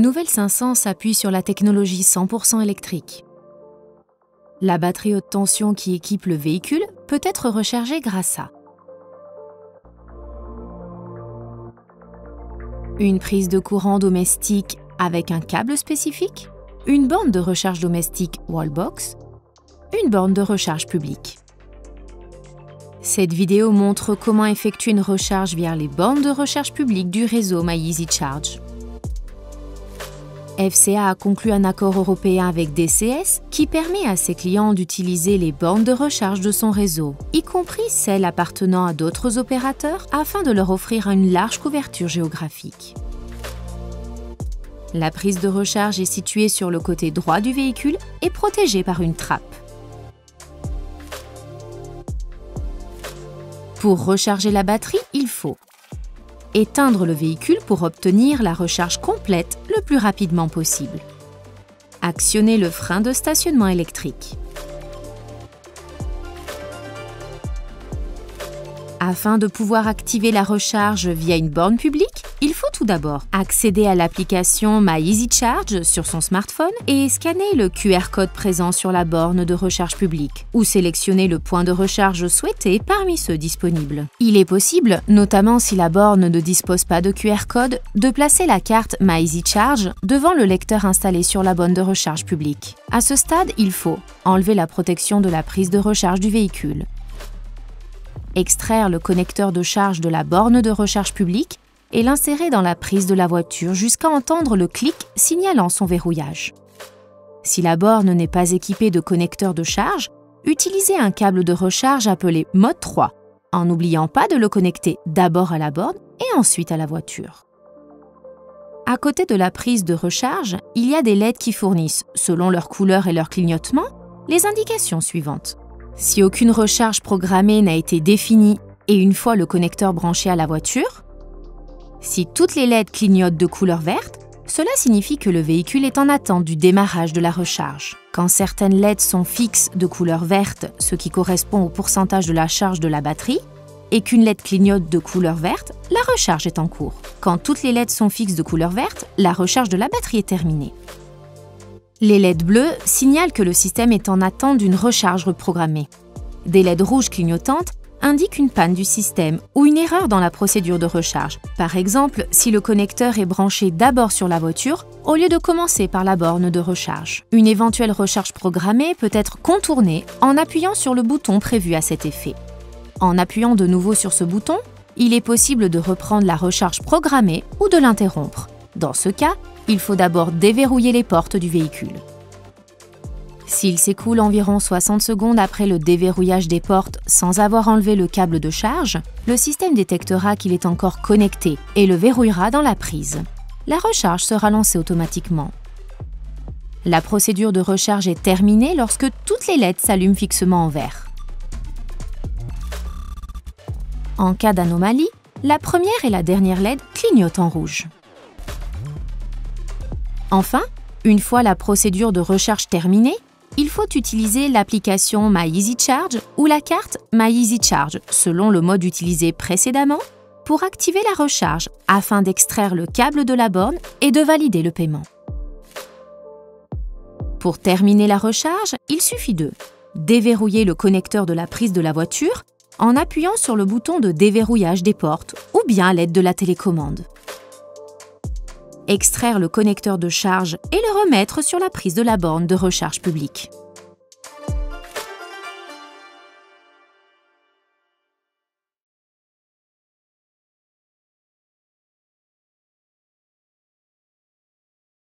Nouvelle 500 s'appuie sur la technologie 100% électrique. La batterie haute tension qui équipe le véhicule peut être rechargée grâce à une prise de courant domestique avec un câble spécifique, une borne de recharge domestique Wallbox, une borne de recharge publique. Cette vidéo montre comment effectuer une recharge via les bornes de recharge publique du réseau MyEasyCharge. FCA a conclu un accord européen avec DCS qui permet à ses clients d'utiliser les bornes de recharge de son réseau, y compris celles appartenant à d'autres opérateurs, afin de leur offrir une large couverture géographique. La prise de recharge est située sur le côté droit du véhicule et protégée par une trappe. Pour recharger la batterie, il faut éteindre le véhicule pour obtenir la recharge complète le plus rapidement possible. Actionner le frein de stationnement électrique. Afin de pouvoir activer la recharge via une borne publique, il faut tout d'abord accéder à l'application MyEasyCharge sur son smartphone et scanner le QR code présent sur la borne de recharge publique ou sélectionner le point de recharge souhaité parmi ceux disponibles. Il est possible, notamment si la borne ne dispose pas de QR code, de placer la carte MyEasyCharge devant le lecteur installé sur la borne de recharge publique. À ce stade, il faut enlever la protection de la prise de recharge du véhicule, extraire le connecteur de charge de la borne de recharge publique et l'insérer dans la prise de la voiture jusqu'à entendre le clic signalant son verrouillage. Si la borne n'est pas équipée de connecteur de charge, utilisez un câble de recharge appelé mode 3, en n'oubliant pas de le connecter d'abord à la borne et ensuite à la voiture. À côté de la prise de recharge, il y a des LED qui fournissent, selon leur couleur et leur clignotement, les indications suivantes. Si aucune recharge programmée n'a été définie et une fois le connecteur branché à la voiture, si toutes les LED clignotent de couleur verte, cela signifie que le véhicule est en attente du démarrage de la recharge. Quand certaines LED sont fixes de couleur verte, ce qui correspond au pourcentage de la charge de la batterie, et qu'une LED clignote de couleur verte, la recharge est en cours. Quand toutes les LED sont fixes de couleur verte, la recharge de la batterie est terminée. Les LED bleus signalent que le système est en attente d'une recharge reprogrammée. Des LED rouges clignotantes indiquent une panne du système ou une erreur dans la procédure de recharge. Par exemple, si le connecteur est branché d'abord sur la voiture au lieu de commencer par la borne de recharge. Une éventuelle recharge programmée peut être contournée en appuyant sur le bouton prévu à cet effet. En appuyant de nouveau sur ce bouton, il est possible de reprendre la recharge programmée ou de l'interrompre. Dans ce cas, il faut d'abord déverrouiller les portes du véhicule. S'il s'écoule environ 60 secondes après le déverrouillage des portes sans avoir enlevé le câble de charge, le système détectera qu'il est encore connecté et le verrouillera dans la prise. La recharge sera lancée automatiquement. La procédure de recharge est terminée lorsque toutes les LED s'allument fixement en vert. En cas d'anomalie, la première et la dernière LED clignotent en rouge. Enfin, une fois la procédure de recharge terminée, il faut utiliser l'application MyEasyCharge ou la carte MyEasyCharge, selon le mode utilisé précédemment, pour activer la recharge afin d'extraire le câble de la borne et de valider le paiement. Pour terminer la recharge, il suffit de déverrouiller le connecteur de la prise de la voiture en appuyant sur le bouton de déverrouillage des portes ou bien à l'aide de la télécommande. Extraire le connecteur de charge et le remettre sur la prise de la borne de recharge publique.